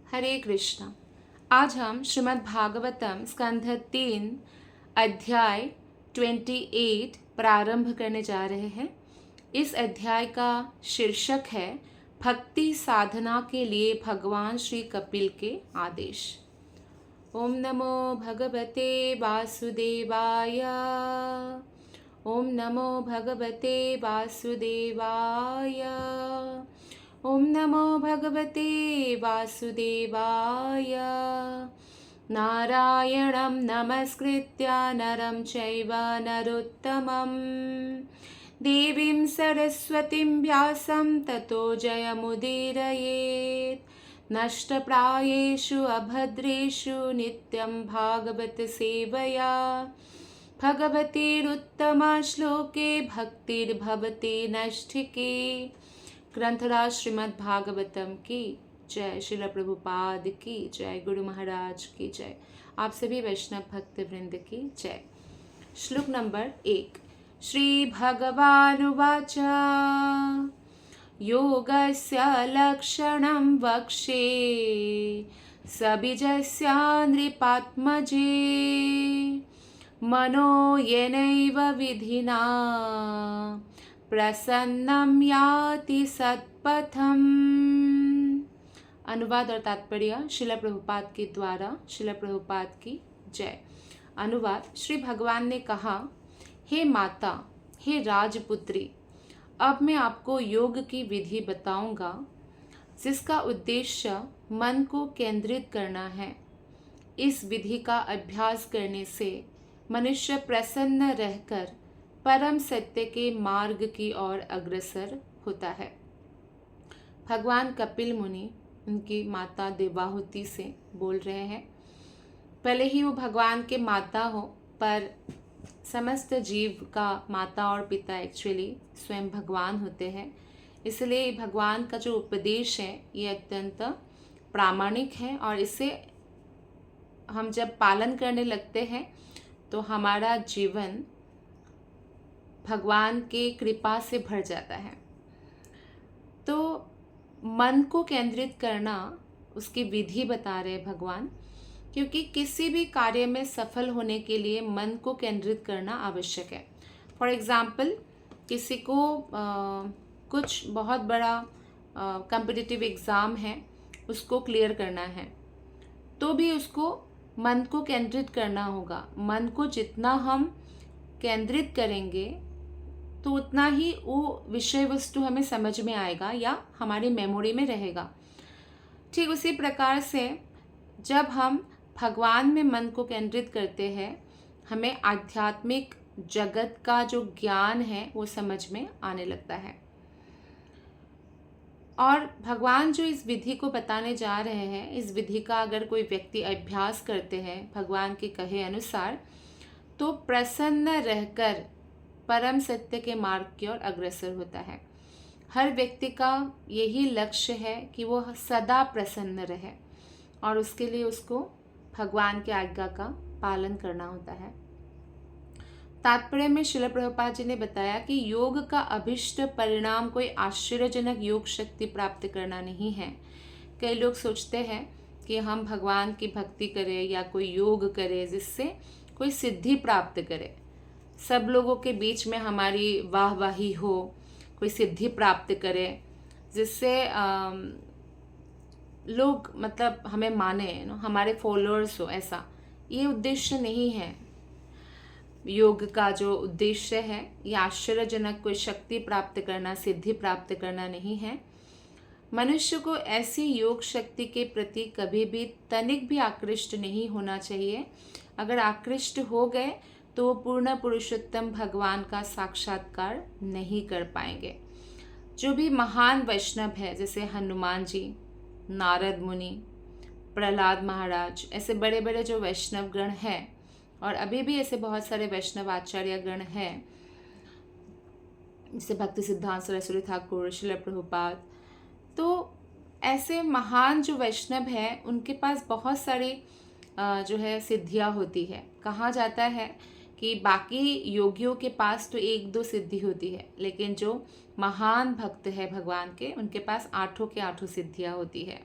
हरे कृष्णा। आज हम श्रीमद् भागवतम स्कंध 3 अध्याय 28 प्रारंभ करने जा रहे हैं। इस अध्याय का शीर्षक है भक्ति साधना के लिए भगवान श्री कपिल के आदेश। ओम नमो भगवते वासुदेवाय। ओम नमो भगवते वासुदेवाय। ओम नमो भगवते वासुदेवाय। नारायणं नमस्कृत्य नरं चैव नरोत्तमं देवीं सरस्वतीं व्यासं ततो जयमुदीरयेत्। नष्टप्रायेषु अभद्रेषु नित्यं भागवत सेवया भगवतीरुत्तमश्लोके भक्तिर्भवति नष्टिके। ग्रंथराज श्रीमद् भागवतम की जय। श्रील प्रभुपाद की जय। गुरु महाराज की जय। आप सभी वैष्णव भक्त वृंद की जय। श्लोक नंबर 1। श्री भगवानुवाच योगस्य लक्षणं वक्षे सबीजस्य नृपात्मजे मनो येनैव विधिना प्रसन्नं याति सत्पथम्। अनुवाद और तात्पर्य श्रील प्रभुपाद के द्वारा। श्रील प्रभुपाद की जय। अनुवाद। श्री भगवान ने कहा, हे माता, हे राजपुत्री, अब मैं आपको योग की विधि बताऊंगा जिसका उद्देश्य मन को केंद्रित करना है। इस विधि का अभ्यास करने से मनुष्य प्रसन्न रहकर परम सत्य के मार्ग की ओर अग्रसर होता है। भगवान कपिल मुनि उनकी माता देवाहुति से बोल रहे हैं। भले ही वो भगवान के माता हो, पर समस्त जीव का माता और पिता एक्चुअली स्वयं भगवान होते हैं। इसलिए भगवान का जो उपदेश है ये अत्यंत प्रामाणिक है, और इसे हम जब पालन करने लगते हैं तो हमारा जीवन भगवान के कृपा से भर जाता है। तो मन को केंद्रित करना, उसकी विधि बता रहे भगवान, क्योंकि किसी भी कार्य में सफल होने के लिए मन को केंद्रित करना आवश्यक है। फॉर एग्ज़ाम्पल, किसी को कुछ बहुत बड़ा कॉम्पिटिटिव एग्ज़ाम है, उसको क्लियर करना है, तो भी उसको मन को केंद्रित करना होगा। मन को जितना हम केंद्रित करेंगे तो उतना ही वो विषय वस्तु हमें समझ में आएगा या हमारी मेमोरी में रहेगा। ठीक उसी प्रकार से जब हम भगवान में मन को केंद्रित करते हैं, हमें आध्यात्मिक जगत का जो ज्ञान है वो समझ में आने लगता है। और भगवान जो इस विधि को बताने जा रहे हैं, इस विधि का अगर कोई व्यक्ति अभ्यास करते हैं भगवान के कहे अनुसार, तो प्रसन्न रहकर परम सत्य के मार्ग की ओर अग्रसर होता है। हर व्यक्ति का यही लक्ष्य है कि वो सदा प्रसन्न रहे, और उसके लिए उसको भगवान की आज्ञा का पालन करना होता है। तात्पर्य में श्रील प्रभुपाद जी ने बताया कि योग का अभिष्ट परिणाम कोई आश्चर्यजनक योग शक्ति प्राप्त करना नहीं है। कई लोग सोचते हैं कि हम भगवान की भक्ति करें या कोई योग करें जिससे कोई सिद्धि प्राप्त करें, सब लोगों के बीच में हमारी वाहवाही हो, कोई सिद्धि प्राप्त करें जिससे लोग मतलब हमें माने, हमारे फॉलोअर्स हो। ऐसा ये उद्देश्य नहीं है। योग का जो उद्देश्य है ये आश्चर्यजनक कोई शक्ति प्राप्त करना, सिद्धि प्राप्त करना नहीं है। मनुष्य को ऐसी योग शक्ति के प्रति कभी भी तनिक भी आकृष्ट नहीं होना चाहिए। अगर आकृष्ट हो गए तो वो पूर्ण पुरुषोत्तम भगवान का साक्षात्कार नहीं कर पाएंगे। जो भी महान वैष्णव है, जैसे हनुमान जी, नारद मुनि, प्रहलाद महाराज, ऐसे बड़े बड़े जो वैष्णव गण हैं, और अभी भी ऐसे बहुत सारे वैष्णव आचार्य गण हैं, जैसे भक्ति सिद्धांत सरस्वती ठाकुर, श्रील प्रभुपाद, तो ऐसे महान जो वैष्णव हैं उनके पास बहुत सारी जो है सिद्धियां होती है। कहा जाता है कि बाकी योगियों के पास तो 1-2 सिद्धि होती है, लेकिन जो महान भक्त है भगवान के, उनके पास 8 के 8 सिद्धियां होती है।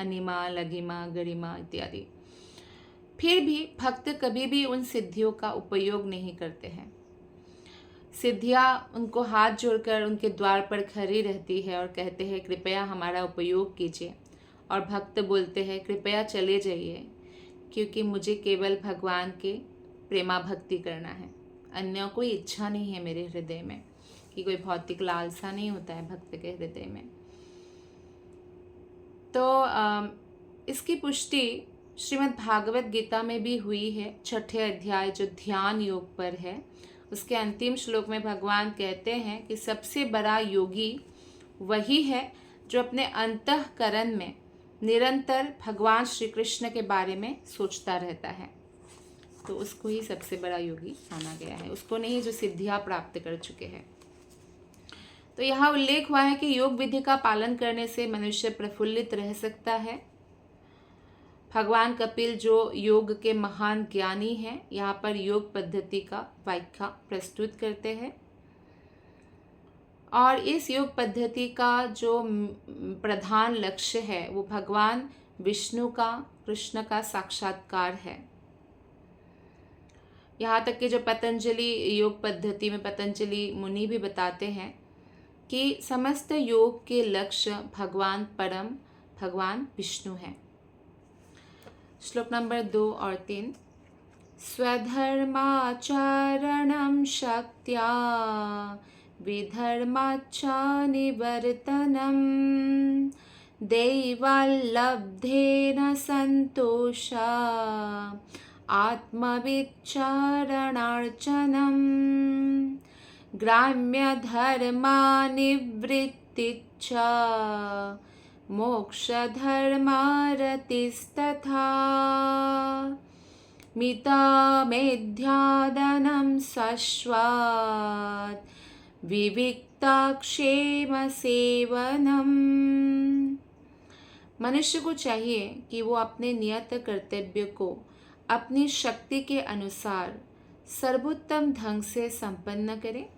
अनिमा, लघिमा, गरिमा इत्यादि। फिर भी भक्त कभी भी उन सिद्धियों का उपयोग नहीं करते हैं। सिद्धियाँ उनको हाथ जोड़कर उनके द्वार पर खड़ी रहती है और कहते हैं कृपया हमारा उपयोग कीजिए, और भक्त बोलते हैं कृपया चले जाइए, क्योंकि मुझे केवल भगवान के प्रेमा भक्ति करना है, अन्य कोई इच्छा नहीं है मेरे हृदय में, कि कोई भौतिक लालसा नहीं होता है भक्त के हृदय में। तो इसकी पुष्टि श्रीमद् भागवत गीता में भी हुई है। 6ठे अध्याय जो ध्यान योग पर है, उसके अंतिम श्लोक में भगवान कहते हैं कि सबसे बड़ा योगी वही है जो अपने अंतःकरण में निरंतर भगवान श्री कृष्ण के बारे में सोचता रहता है। तो उसको ही सबसे बड़ा योगी माना गया है, उसको नहीं जो सिद्धियां प्राप्त कर चुके हैं। तो यहाँ उल्लेख हुआ है कि योग विधि का पालन करने से मनुष्य प्रफुल्लित रह सकता है। भगवान कपिल जो योग के महान ज्ञानी हैं, यहाँ पर योग पद्धति का व्याख्या प्रस्तुत करते हैं, और इस योग पद्धति का जो प्रधान लक्ष्य है वो भगवान विष्णु का, कृष्ण का साक्षात्कार है। यहाँ तक कि जो पतंजलि योग पद्धति में पतंजलि मुनि भी बताते हैं कि समस्त योग के लक्ष्य भगवान परम भगवान विष्णु हैं। श्लोक नंबर 2 और 3। स्वधर्माचरणं शक्त्या विधर्माच्च निवर्तनं दैवल्लब्धेन सन्तोषा आत्मविच्चारणार्चनं ग्राम्यधर्मानिवृत्तिच्च मोक्षधर्मारतिस्तथा मितमेध्यादनं शश्वत् विविक्तक्षेमसेवनम्। मनुष्य को चाहिए कि वो अपने नियत कर्तव्य को अपनी शक्ति के अनुसार सर्वोत्तम ढंग से संपन्न करे,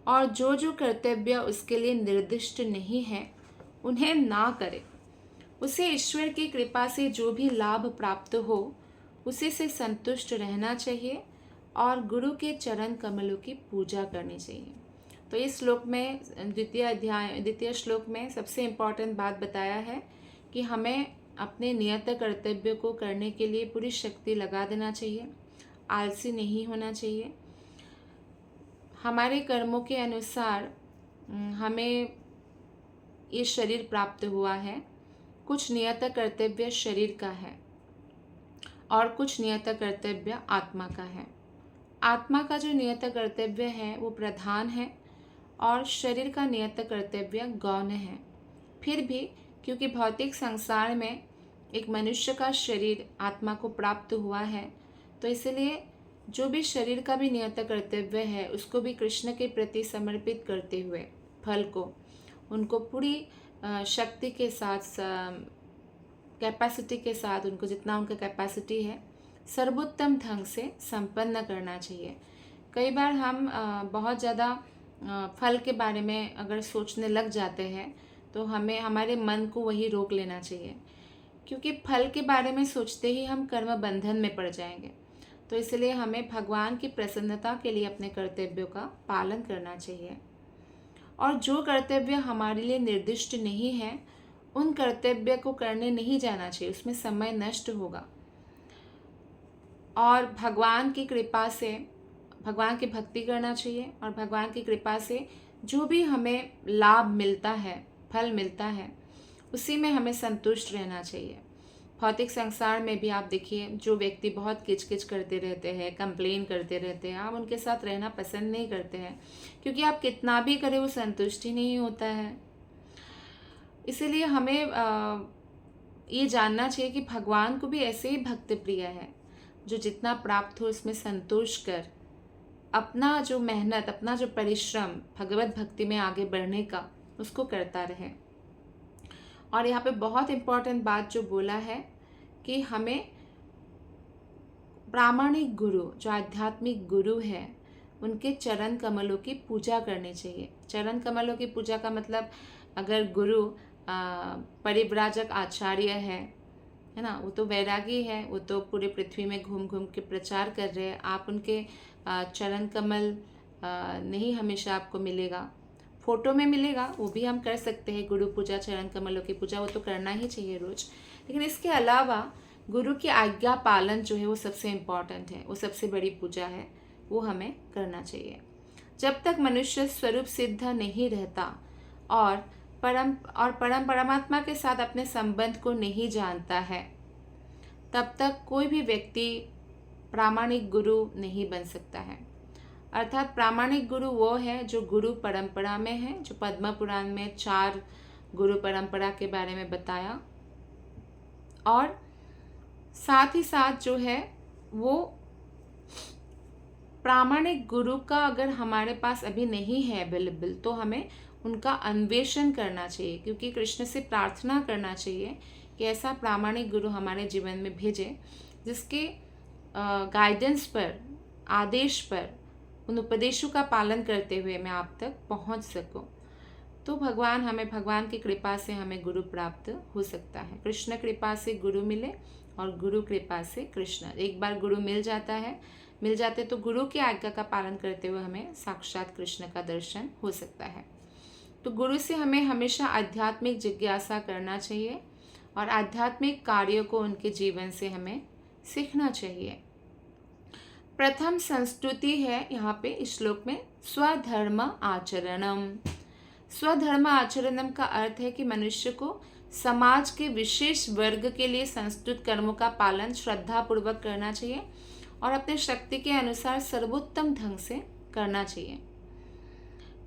और जो जो कर्तव्य उसके लिए निर्दिष्ट नहीं है उन्हें ना करे। उसे ईश्वर की कृपा से जो भी लाभ प्राप्त हो उसी से संतुष्ट रहना चाहिए, और गुरु के चरण कमलों की पूजा करनी चाहिए। तो इस श्लोक में द्वितीय श्लोक में सबसे इम्पॉर्टेंट बात बताया है कि हमें अपने नियत कर्तव्य को करने के लिए पूरी शक्ति लगा देना चाहिए, आलसी नहीं होना चाहिए। हमारे कर्मों के अनुसार हमें ये शरीर प्राप्त हुआ है। कुछ नियत कर्तव्य शरीर का है और कुछ नियत कर्तव्य आत्मा का है। आत्मा का जो नियत कर्तव्य है वो प्रधान है, और शरीर का नियत कर्तव्य गौण है। फिर भी क्योंकि भौतिक संसार में एक मनुष्य का शरीर आत्मा को प्राप्त हुआ है, तो इसलिए जो भी शरीर का भी नियत कर्तव्य है उसको भी कृष्ण के प्रति समर्पित करते हुए फल को उनको पूरी शक्ति के साथ, कैपेसिटी के साथ, उनको जितना उनका कैपेसिटी है सर्वोत्तम ढंग से संपन्न करना चाहिए। कई बार हम बहुत ज़्यादा फल के बारे में अगर सोचने लग जाते हैं तो हमें हमारे मन को वही रोक लेना चाहिए, क्योंकि फल के बारे में सोचते ही हम कर्म बंधन में पड़ जाएंगे। तो इसलिए हमें भगवान की प्रसन्नता के लिए अपने कर्तव्यों का पालन करना चाहिए, और जो कर्तव्य हमारे लिए निर्दिष्ट नहीं है उन कर्तव्य को करने नहीं जाना चाहिए, उसमें समय नष्ट होगा। और भगवान की कृपा से भगवान की भक्ति करना चाहिए, और भगवान की कृपा से जो भी हमें लाभ मिलता है, फल मिलता है, उसी में हमें संतुष्ट रहना चाहिए। भौतिक संसार में भी आप देखिए, जो व्यक्ति बहुत किचकिच करते रहते हैं, कंप्लेन करते रहते हैं, आप उनके साथ रहना पसंद नहीं करते हैं, क्योंकि आप कितना भी करें वो संतुष्ट ही नहीं होता है। इसीलिए हमें ये जानना चाहिए कि भगवान को भी ऐसे ही भक्त प्रिय है, जो जितना प्राप्त हो उसमें संतोष कर अपना जो मेहनत, अपना जो परिश्रम भगवत भक्ति में आगे बढ़ने का उसको करता रहे। और यहाँ पे बहुत इम्पोर्टेंट बात जो बोला है कि हमें प्रामाणिक गुरु, जो आध्यात्मिक गुरु है, उनके चरण कमलों की पूजा करनी चाहिए। चरण कमलों की पूजा का मतलब, अगर गुरु परिव्राजक आचार्य है ना, वो तो वैरागी है, वो तो पूरे पृथ्वी में घूम घूम के प्रचार कर रहे हैं। आप उनके चरण कमल नहीं हमेशा आपको मिलेगा, फोटो में मिलेगा, वो भी हम कर सकते हैं। गुरु पूजा, चरण कमलों की पूजा, वो तो करना ही चाहिए रोज। लेकिन इसके अलावा गुरु की आज्ञा पालन जो है वो सबसे इम्पॉर्टेंट है, वो सबसे बड़ी पूजा है, वो हमें करना चाहिए। जब तक मनुष्य स्वरूप सिद्ध नहीं रहता और परमात्मा के साथ अपने संबंध को नहीं जानता है, तब तक कोई भी व्यक्ति प्रामाणिक गुरु नहीं बन सकता है। अर्थात प्रामाणिक गुरु वो है जो गुरु परंपरा में है, जो पद्म पुराण में 4 गुरु परंपरा के बारे में बताया, और साथ ही साथ जो है वो प्रामाणिक गुरु का अगर हमारे पास अभी नहीं है अवेलेबल, तो हमें उनका अन्वेषण करना चाहिए, क्योंकि कृष्ण से प्रार्थना करना चाहिए कि ऐसा प्रामाणिक गुरु हमारे जीवन में भेजे जिसके गाइडेंस पर, आदेश पर, उन उपदेशों का पालन करते हुए मैं आप तक पहुंच सकूं। तो भगवान की कृपा से हमें गुरु प्राप्त हो सकता है। कृष्ण कृपा से गुरु मिले और गुरु कृपा से कृष्ण। एक बार गुरु मिल जाते तो गुरु की आज्ञा का पालन करते हुए हमें साक्षात कृष्ण का दर्शन हो सकता है। तो गुरु से हमें हमेशा आध्यात्मिक जिज्ञासा करना चाहिए और आध्यात्मिक कार्यों को उनके जीवन से हमें सीखना चाहिए। प्रथम संस्तुति है यहाँ पे इस श्लोक में, स्वधर्म आचरणम। स्वधर्म आचरणम का अर्थ है कि मनुष्य को समाज के विशेष वर्ग के लिए संस्तुत कर्मों का पालन श्रद्धा पूर्वक करना चाहिए और अपने शक्ति के अनुसार सर्वोत्तम ढंग से करना चाहिए।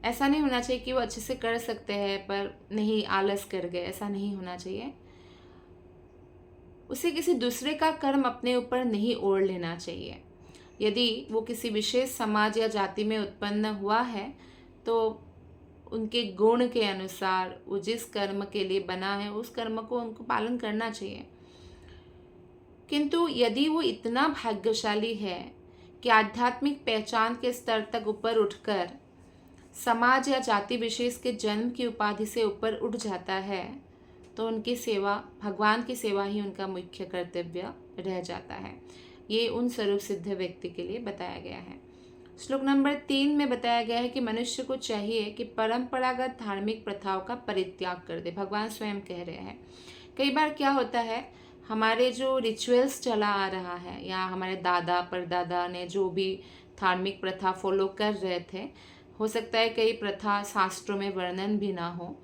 ऐसा नहीं होना चाहिए कि वो अच्छे से कर सकते हैं पर नहीं, आलस कर गए, ऐसा नहीं होना चाहिए। उसे किसी दूसरे का कर्म अपने ऊपर नहीं ओढ़ लेना चाहिए। यदि वो किसी विशेष समाज या जाति में उत्पन्न हुआ है तो उनके गुण के अनुसार वो जिस कर्म के लिए बना है उस कर्म को उनको पालन करना चाहिए। किंतु यदि वो इतना भाग्यशाली है कि आध्यात्मिक पहचान के स्तर तक ऊपर उठकर समाज या जाति विशेष के जन्म की उपाधि से ऊपर उठ जाता है, तो उनकी सेवा, भगवान की सेवा ही उनका मुख्य कर्तव्य रह जाता है। ये उन स्वरूप सिद्ध व्यक्ति के लिए बताया गया है। श्लोक नंबर 3 में बताया गया है कि मनुष्य को चाहिए कि परंपरागत धार्मिक प्रथाओं का परित्याग कर दे। भगवान स्वयं कह रहे हैं। कई बार क्या होता है, हमारे जो रिचुअल्स चला आ रहा है या हमारे दादा परदादा ने जो भी धार्मिक प्रथा फॉलो कर रहे थे, हो सकता है कई प्रथा शास्त्रों में वर्णन भी ना हो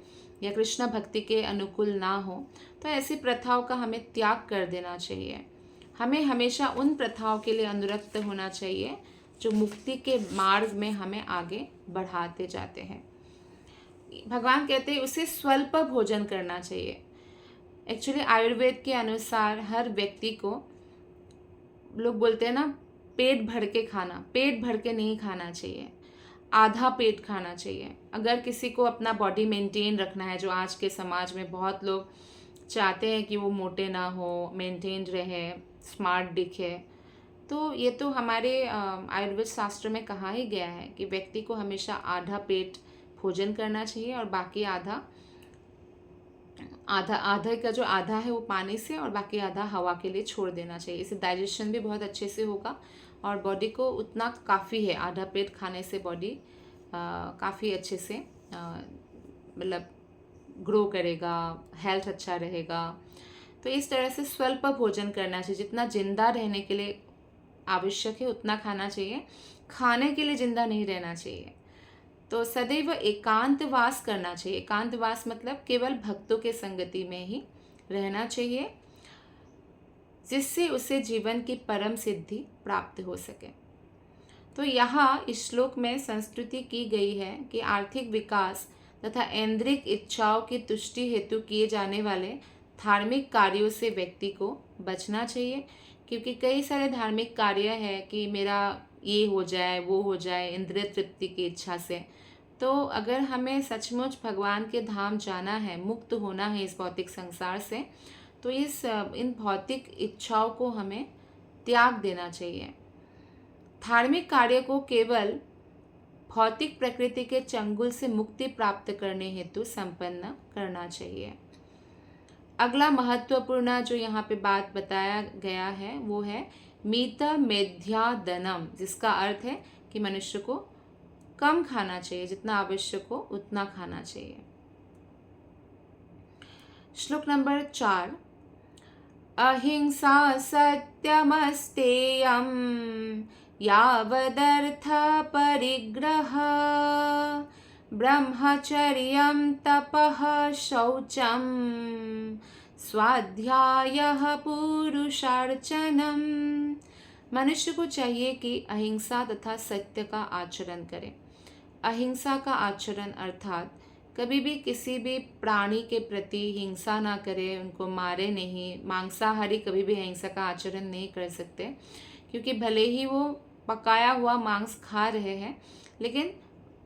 या कृष्ण भक्ति के अनुकूल ना हो, तो ऐसी प्रथाओं का हमें त्याग कर देना चाहिए। हमें हमेशा उन प्रथाओं के लिए अनुरक्त होना चाहिए जो मुक्ति के मार्ग में हमें आगे बढ़ाते जाते हैं। भगवान कहते हैं उसे स्वल्प भोजन करना चाहिए। एक्चुअली आयुर्वेद के अनुसार हर व्यक्ति को, लोग बोलते हैं ना, पेट भर के खाना, पेट भर के नहीं खाना चाहिए, आधा पेट खाना चाहिए। अगर किसी को अपना बॉडी मेंटेन रखना है, जो आज के समाज में बहुत लोग चाहते हैं कि वो मोटे ना हो, मेंटेन रहे, स्मार्ट दिखे, तो ये तो हमारे आयुर्वेद शास्त्र में कहा ही गया है कि व्यक्ति को हमेशा आधा पेट भोजन करना चाहिए और बाकी आधा का जो आधा है वो पानी से और बाकी आधा हवा के लिए छोड़ देना चाहिए। इससे डाइजेशन भी बहुत अच्छे से होगा और बॉडी को उतना काफ़ी है, आधा पेट खाने से बॉडी काफ़ी अच्छे से मतलब ग्रो करेगा, हेल्थ अच्छा रहेगा। तो इस तरह से स्वल्प भोजन करना चाहिए। जितना जिंदा रहने के लिए आवश्यक है उतना खाना चाहिए, खाने के लिए जिंदा नहीं रहना चाहिए। तो सदैव एकांतवास करना चाहिए। एकांतवास मतलब केवल भक्तों के संगति में ही रहना चाहिए, जिससे उसे जीवन की परम सिद्धि प्राप्त हो सके। तो यहाँ इस श्लोक में संस्तुति की गई है कि आर्थिक विकास तथा ऐन्द्रिक इच्छाओं की तुष्टि हेतु किए जाने वाले धार्मिक कार्यों से व्यक्ति को बचना चाहिए, क्योंकि कई सारे धार्मिक कार्य है कि मेरा ये हो जाए वो हो जाए इंद्रिय तृप्ति की इच्छा से। तो अगर हमें सचमुच भगवान के धाम जाना है, मुक्त होना है इस भौतिक संसार से, तो इन भौतिक इच्छाओं को हमें त्याग देना चाहिए। धार्मिक कार्य को केवल भौतिक प्रकृति के चंगुल से मुक्ति प्राप्त करने हेतु संपन्न करना चाहिए। अगला महत्वपूर्ण जो यहाँ पे बात बताया गया है वो है मीता मेध्यादनम, जिसका अर्थ है कि मनुष्य को कम खाना चाहिए, जितना आवश्यक हो उतना खाना चाहिए। श्लोक नंबर 4, अहिंसा सत्यमस्तेयं यावदर्थ परिग्रह ब्रह्मचर्यं तपः शौचं स्वाध्यायः पुरुषार्चनम। मनुष्य को चाहिए कि अहिंसा तथा सत्य का आचरण करे। अहिंसा का आचरण अर्थात कभी भी किसी भी प्राणी के प्रति हिंसा ना करे, उनको मारे नहीं। मांसाहारी कभी भी अहिंसा का आचरण नहीं कर सकते, क्योंकि भले ही वो पकाया हुआ मांस खा रहे हैं, लेकिन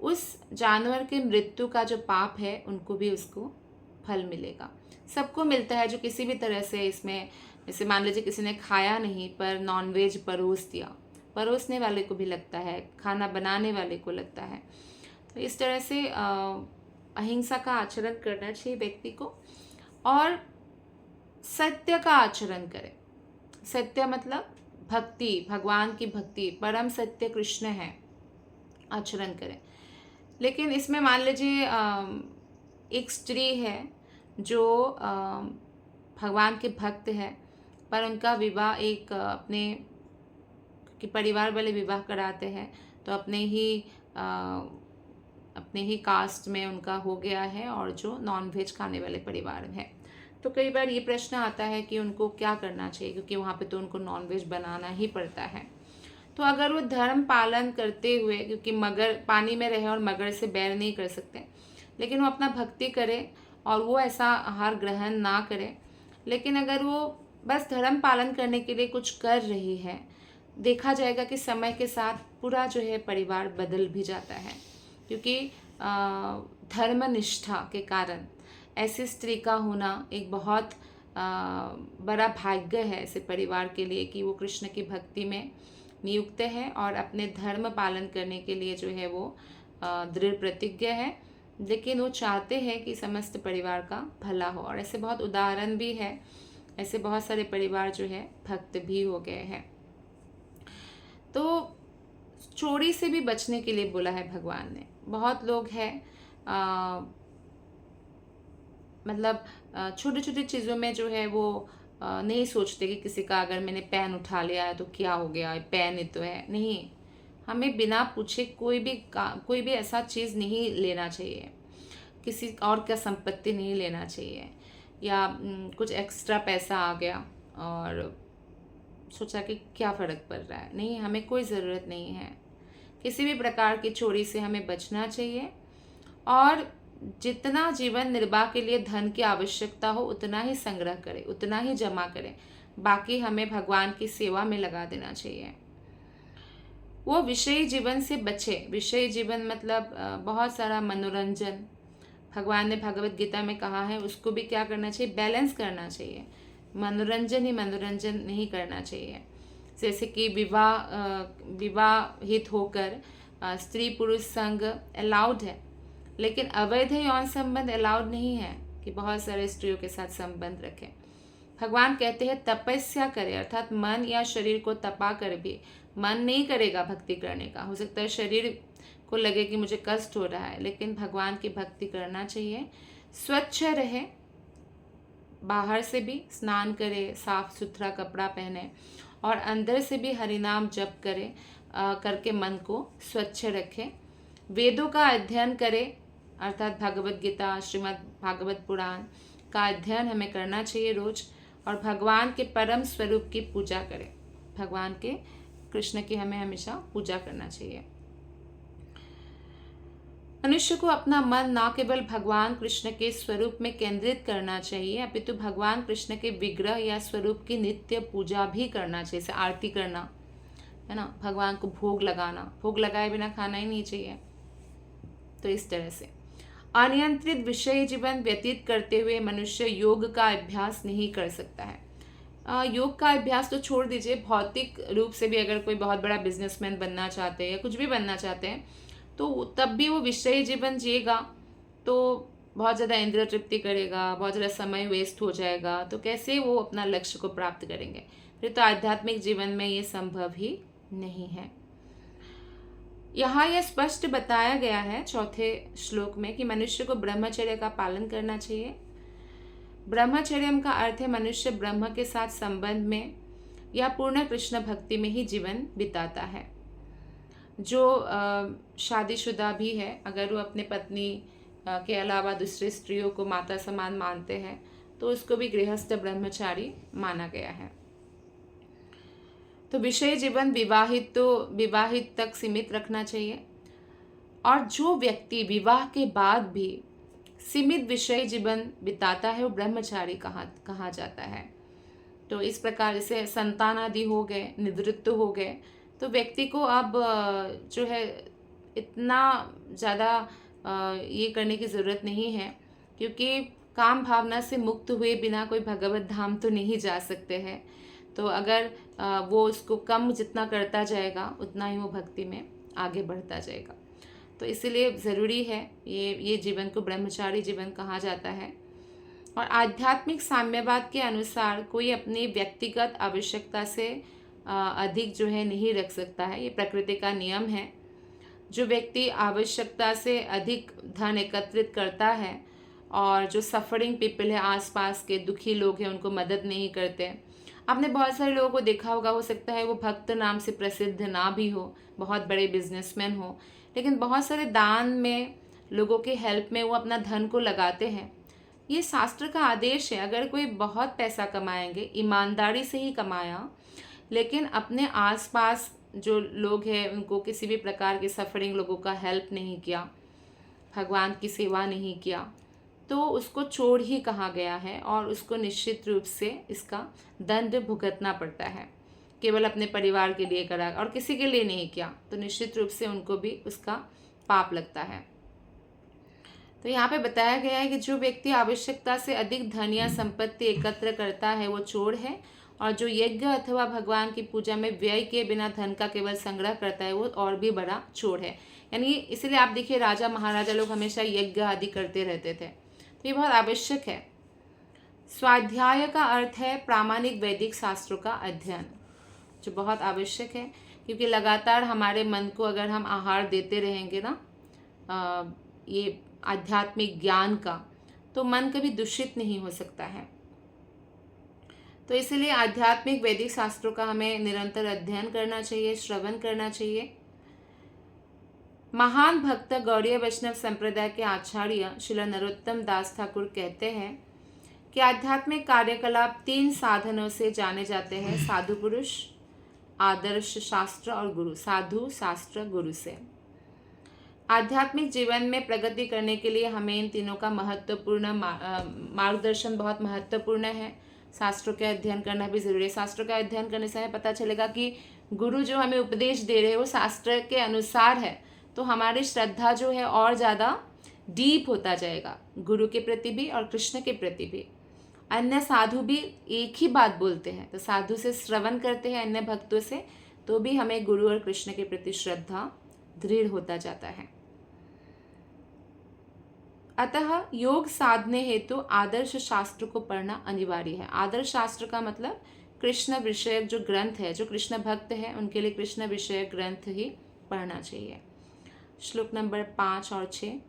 उस जानवर के मृत्यु का जो पाप है उनको भी उसको फल मिलेगा। सबको मिलता है जो किसी भी तरह से इसमें, जैसे मान लीजिए किसी ने खाया नहीं पर नॉनवेज परोस दिया, परोसने वाले को भी लगता है, खाना बनाने वाले को लगता है। तो इस तरह से अहिंसा का आचरण करना चाहिए व्यक्ति को, और सत्य का आचरण करे। सत्य मतलब भक्ति, भगवान की भक्ति, परम सत्य कृष्ण है, आचरण करें। लेकिन इसमें मान लीजिए एक स्त्री है जो भगवान के भक्त है, पर उनका विवाह एक अपने कि परिवार वाले विवाह कराते हैं तो अपने ही कास्ट में उनका हो गया है, और जो नॉनवेज खाने वाले परिवार में है। तो कई बार ये प्रश्न आता है कि उनको क्या करना चाहिए, क्योंकि वहाँ पे तो उनको नॉनवेज बनाना ही पड़ता है। तो अगर वो धर्म पालन करते हुए, क्योंकि मगर पानी में रहे और मगर से बैर नहीं कर सकते, लेकिन वो अपना भक्ति करे और वो ऐसा आहार ग्रहण ना करे, लेकिन अगर वो बस धर्म पालन करने के लिए कुछ कर रही है, देखा जाएगा कि समय के साथ पूरा जो है परिवार बदल भी जाता है। क्योंकि धर्म निष्ठा के कारण ऐसी स्त्री का होना एक बहुत बड़ा भाग्य है ऐसे परिवार के लिए, कि वो कृष्ण की भक्ति में नियुक्त है और अपने धर्म पालन करने के लिए जो है वो दृढ़ प्रतिज्ञ है। लेकिन वो चाहते हैं कि समस्त परिवार का भला हो, और ऐसे बहुत उदाहरण भी है, ऐसे बहुत सारे परिवार जो है भक्त भी हो गए हैं। तो चोरी से भी बचने के लिए बोला है भगवान ने। बहुत लोग हैं मतलब छोटी छोटी चीज़ों में जो है वो नहीं सोचते कि किसी का अगर मैंने पेन उठा लिया है तो क्या हो गया, पेन ही तो है। नहीं, हमें बिना पूछे कोई भी ऐसा चीज़ नहीं लेना चाहिए, किसी और का संपत्ति नहीं लेना चाहिए। या कुछ एक्स्ट्रा पैसा आ गया और सोचा कि क्या फ़र्क पड़ रहा है, नहीं, हमें कोई ज़रूरत नहीं है। किसी भी प्रकार की चोरी से हमें बचना चाहिए, और जितना जीवन निर्वाह के लिए धन की आवश्यकता हो उतना ही संग्रह करें, उतना ही जमा करें, बाकी हमें भगवान की सेवा में लगा देना चाहिए। वो विषयी जीवन से बचे। विषयी जीवन मतलब बहुत सारा मनोरंजन, भगवान ने भगवत गीता में कहा है, उसको भी क्या करना चाहिए, बैलेंस करना चाहिए। मनोरंजन ही मनोरंजन नहीं करना चाहिए। जैसे कि विवाहित होकर स्त्री पुरुष संग अलाउड है, लेकिन अवैध यौन संबंध अलाउड नहीं है कि बहुत सारे स्त्रियों के साथ संबंध रखें। भगवान कहते हैं तपस्या करे, अर्थात मन या शरीर को तपा कर भी, मन नहीं करेगा भक्ति करने का। हो सकता है शरीर को लगे कि मुझे कष्ट हो रहा है, लेकिन भगवान की भक्ति करना चाहिए। स्वच्छ रहे, बाहर से भी स्नान करे, साफ सुथरा कपड़ा पहने, और अंदर से भी हरिनाम जप करे, करके मन को स्वच्छ रखे। वेदों का अध्ययन करे, अर्थात भगवत गीता, श्रीमद् भागवत पुराण का अध्ययन हमें करना चाहिए रोज, और भगवान के परम स्वरूप की पूजा करें। भगवान के कृष्ण की हमें हमेशा पूजा करना चाहिए। मनुष्य को अपना मन न केवल भगवान कृष्ण के स्वरूप में केंद्रित करना चाहिए, अपितु भगवान कृष्ण के विग्रह या स्वरूप की नित्य पूजा भी करना चाहिए। जैसे आरती करना है ना, भगवान को भोग लगाना, भोग लगाए बिना खाना ही नहीं चाहिए। तो इस तरह से अनियंत्रित विषय जीवन व्यतीत करते हुए मनुष्य योग का अभ्यास नहीं कर सकता है। योग का अभ्यास तो छोड़ दीजिए, भौतिक रूप से भी अगर कोई बहुत बड़ा बिजनेसमैन बनना चाहते हैं या कुछ भी बनना चाहते हैं, तो तब भी वो विषय जीवन जिएगा तो बहुत ज़्यादा इंद्रिय तृप्ति करेगा, बहुत ज़्यादा समय वेस्ट हो जाएगा, तो कैसे वो अपना लक्ष्य को प्राप्त करेंगे? फिर तो आध्यात्मिक जीवन में ये संभव ही नहीं है। यहाँ यह स्पष्ट बताया गया है चौथे श्लोक में कि मनुष्य को ब्रह्मचर्य का पालन करना चाहिए। ब्रह्मचर्य का अर्थ है मनुष्य ब्रह्म के साथ संबंध में या पूर्ण कृष्ण भक्ति में ही जीवन बिताता है। जो शादीशुदा भी है, अगर वो अपने पत्नी के अलावा दूसरे स्त्रियों को माता समान मानते हैं तो उसको भी गृहस्थ ब्रह्मचारी माना गया है। तो विषय जीवन विवाहित तक सीमित रखना चाहिए, और जो व्यक्ति विवाह के बाद भी सीमित विषय जीवन बिताता है वो ब्रह्मचारी कहा जाता है। तो इस प्रकार जैसे संतान आदि हो गए, निवृत्त हो गए, तो व्यक्ति को अब जो है इतना ज़्यादा ये करने की ज़रूरत नहीं है, क्योंकि काम भावना से मुक्त हुए बिना कोई भगवत धाम तो नहीं जा सकते हैं। तो अगर वो उसको कम जितना करता जाएगा उतना ही वो भक्ति में आगे बढ़ता जाएगा। तो इसीलिए ज़रूरी है ये जीवन को ब्रह्मचारी जीवन कहा जाता है। और आध्यात्मिक साम्यवाद के अनुसार कोई अपनी व्यक्तिगत आवश्यकता से अधिक जो है नहीं रख सकता है, ये प्रकृति का नियम है। जो व्यक्ति आवश्यकता से अधिक धन एकत्रित करता है और जो सफरिंग पीपल है, आसपास के दुखी लोग हैं, उनको मदद नहीं करते। आपने बहुत सारे लोगों को देखा होगा, हो सकता है वो भक्त नाम से प्रसिद्ध ना भी हो, बहुत बड़े बिजनेसमैन हो, लेकिन बहुत सारे दान में, लोगों के हेल्प में वो अपना धन को लगाते हैं। ये शास्त्र का आदेश है। अगर कोई बहुत पैसा कमाएंगे, ईमानदारी से ही कमाया, लेकिन अपने आसपास जो लोग हैं उनको किसी भी प्रकार के सफरिंग लोगों का हेल्प नहीं किया, भगवान की सेवा नहीं किया, तो उसको चोर ही कहा गया है और उसको निश्चित रूप से इसका दंड भुगतना पड़ता है। केवल अपने परिवार के लिए करा और किसी के लिए नहीं किया तो निश्चित रूप से उनको भी उसका पाप लगता है। तो यहाँ पे बताया गया है कि जो व्यक्ति आवश्यकता से अधिक धन या संपत्ति एकत्र करता है वो चोर है, और जो यज्ञ अथवा भगवान की पूजा में व्यय के बिना धन का केवल संग्रह करता है वो और भी बड़ा चोर है। यानी इसलिए आप देखिए राजा महाराजा लोग हमेशा यज्ञ आदि करते रहते थे, तो ये बहुत आवश्यक है। स्वाध्याय का अर्थ है प्रामाणिक वैदिक शास्त्रों का अध्ययन, जो बहुत आवश्यक है, क्योंकि लगातार हमारे मन को अगर हम आहार देते रहेंगे ना ये आध्यात्मिक ज्ञान का, तो मन कभी दूषित नहीं हो सकता है। तो इसलिए आध्यात्मिक वैदिक शास्त्रों का हमें निरंतर अध्ययन करना चाहिए, श्रवण करना चाहिए। महान भक्त गौड़ीय वैष्णव संप्रदाय के आचार्य श्रील नरोत्तम दास ठाकुर कहते हैं कि आध्यात्मिक कार्यकलाप 3 साधनों से जाने जाते हैं: साधु पुरुष, आदर्श शास्त्र और गुरु। साधु, शास्त्र, गुरु से आध्यात्मिक जीवन में प्रगति करने के लिए हमें इन तीनों का महत्वपूर्ण मार्गदर्शन बहुत महत्वपूर्ण है। शास्त्रों के अध्ययन करना भी जरूरी है। शास्त्रों का अध्ययन करने से हमें पता चलेगा कि गुरु जो हमें उपदेश दे रहे हैं वो शास्त्र के अनुसार है, तो हमारी श्रद्धा जो है और ज़्यादा डीप होता जाएगा, गुरु के प्रति भी और कृष्ण के प्रति भी। अन्य साधु भी एक ही बात बोलते हैं, तो साधु से श्रवण करते हैं अन्य भक्तों से, तो भी हमें गुरु और कृष्ण के प्रति श्रद्धा दृढ़ होता जाता है। अतः योग साधने हेतु आदर्श शास्त्र को पढ़ना अनिवार्य है। आदर्श शास्त्र का मतलब कृष्ण विषयक जो ग्रंथ है, जो कृष्ण भक्त है उनके लिए कृष्ण विषयक ग्रंथ ही पढ़ना चाहिए। श्लोक नंबर 5 और 6।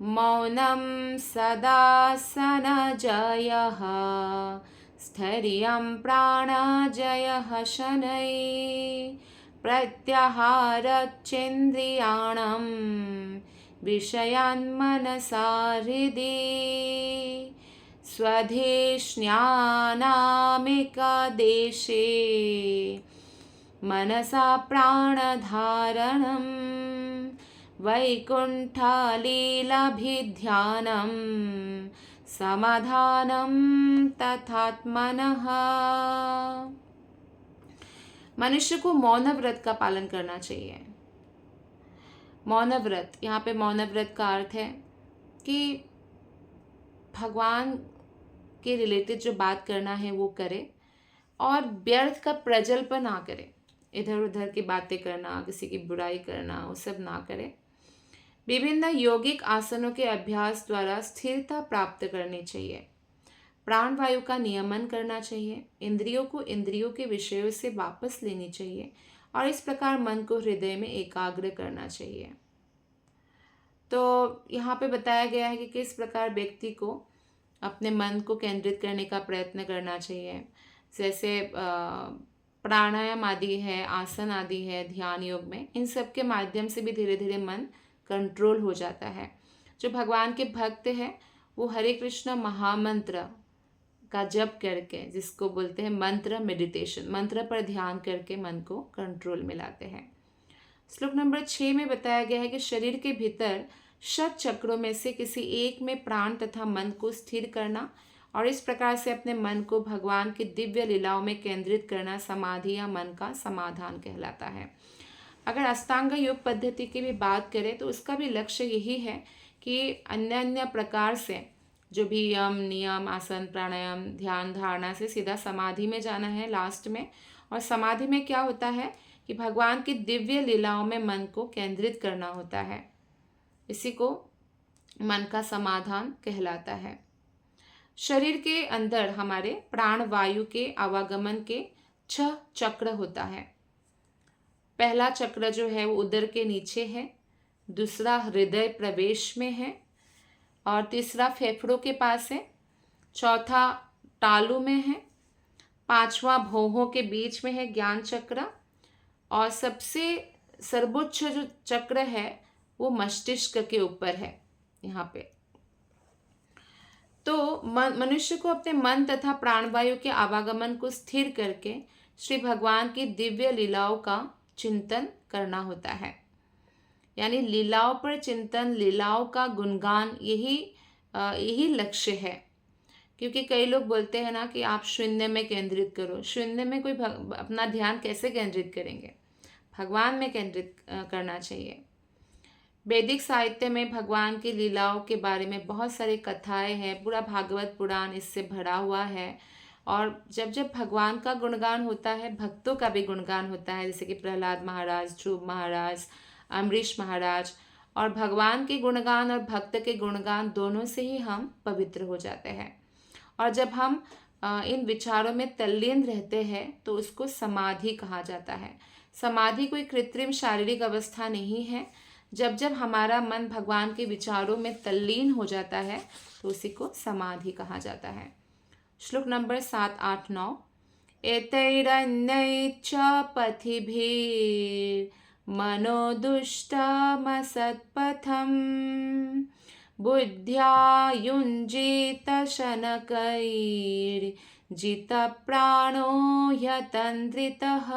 मौनम सदा सनजयः स्थैर्यं प्राणजयः शनैः प्रत्याहारच्चेन्द्रियाणां विषयान् मनसा हृदि स्वधेष्ण्यानामिकदेशे मनसा प्राणधारणं वैकुण्ठलीलाभिध्यानं समाधानं तथात्मनः। मनुष्य को मौन व्रत का पालन करना चाहिए। मौन व्रत, यहाँ पे मौन व्रत का अर्थ है कि भगवान के रिलेटेड जो बात करना है वो करे और व्यर्थ का प्रजल्प ना करे, इधर उधर की बातें करना, किसी की बुराई करना, वो सब ना करे। विभिन्न यौगिक आसनों के अभ्यास द्वारा स्थिरता प्राप्त करनी चाहिए। प्राणवायु का नियमन करना चाहिए। इंद्रियों को इंद्रियों के विषयों से वापस लेनी चाहिए और इस प्रकार मन को हृदय में एकाग्र करना चाहिए। तो यहाँ पे बताया गया है कि किस प्रकार व्यक्ति को अपने मन को केंद्रित करने का प्रयत्न करना चाहिए। जैसे प्राणायाम आदि है, आसन आदि है, ध्यान योग में, इन सब के माध्यम से भी धीरे धीरे मन कंट्रोल हो जाता है। जो भगवान के भक्त हैं वो हरे कृष्ण महामंत्र का जप करके, जिसको बोलते हैं मंत्र मेडिटेशन, मंत्र पर ध्यान करके मन को कंट्रोल में लाते हैं। श्लोक नंबर 6 में बताया गया है कि शरीर के भीतर शत चक्रों में से किसी एक में प्राण तथा मन को स्थिर करना और इस प्रकार से अपने मन को भगवान की दिव्य लीलाओं में केंद्रित करना समाधि या मन का समाधान कहलाता है। अगर अष्टांग योग पद्धति की भी बात करें तो उसका भी लक्ष्य यही है कि अन्य अन्य प्रकार से जो भी यम नियम आसन प्राणायाम ध्यान धारणा से सीधा समाधि में जाना है लास्ट में। और समाधि में क्या होता है कि भगवान की दिव्य लीलाओं में मन को केंद्रित करना होता है। इसी को मन का समाधान कहलाता है। शरीर के अंदर हमारे प्राण वायु के आवागमन के 6 चक्र होता है। पहला चक्र जो है वो उदर के नीचे है, दूसरा हृदय प्रवेश में है और तीसरा फेफड़ों के पास है, चौथा तालू में है, पांचवा भौहों के बीच में है ज्ञान चक्र और सबसे सर्वोच्च जो चक्र है वो मस्तिष्क के ऊपर है यहाँ पे। तो मनुष्य को अपने मन तथा प्राणवायु के आवागमन को स्थिर करके श्री भगवान की दिव्य लीलाओं का चिंतन करना होता है। यानी लीलाओं पर चिंतन, लीलाओं का गुणगान, यही लक्ष्य है। क्योंकि कई लोग बोलते हैं ना कि आप शून्य में केंद्रित करो। शून्य में कोई अपना ध्यान कैसे केंद्रित करेंगे? भगवान में केंद्रित करना चाहिए। वैदिक साहित्य में भगवान की लीलाओं के बारे में बहुत सारी कथाएं हैं। पूरा भागवत पुराण इससे भरा हुआ है। और जब जब भगवान का गुणगान होता है, भक्तों का भी गुणगान होता है, जैसे कि प्रहलाद महाराज, ध्रुव महाराज, अम्बरीश महाराज। और भगवान के गुणगान और भक्त के गुणगान दोनों से ही हम पवित्र हो जाते हैं। और जब हम इन विचारों में तल्लीन रहते हैं तो उसको समाधि कहा जाता है। समाधि कोई कृत्रिम शारीरिक अवस्था नहीं है। जब जब हमारा मन भगवान के विचारों में तल्लीन हो जाता है तो उसी को समाधि कहा जाता है। श्लोक नंबर 7, 8, 9। एतैरन्यैश्च पथिभिः मनोदुष्टमसत्पथं बुद्ध्या युञ्जीत शनकैर्जितप्राणो ह्यतन्द्रितः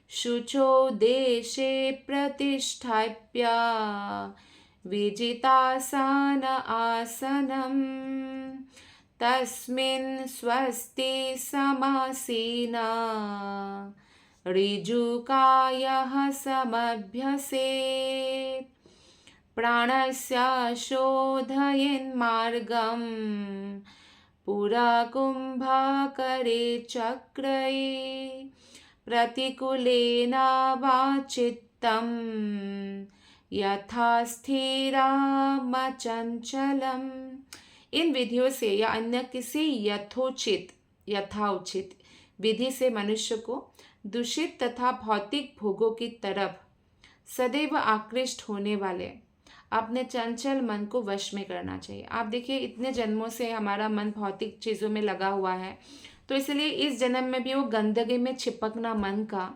शुचो देशे प्रतिष्ठाप्य विजितासन आसनम् तस्मिन् स्वस्ति समासीना ऋजुकायः समभ्यसेत् प्राणस्य शोधयन्मार्गं पुराकुम्भकरे चक्रे प्रतिकूलेन वा चित्तं यथा स्थिरमचञ्चलम्। इन विधियों से या अन्य किसी यथोचित विधि से मनुष्य को दूषित तथा भौतिक भोगों की तरफ सदैव आकृष्ट होने वाले अपने चंचल मन को वश में करना चाहिए। आप देखिए, इतने जन्मों से हमारा मन भौतिक चीज़ों में लगा हुआ है, तो इसलिए इस जन्म में भी वो गंदगी में चिपकना मन का,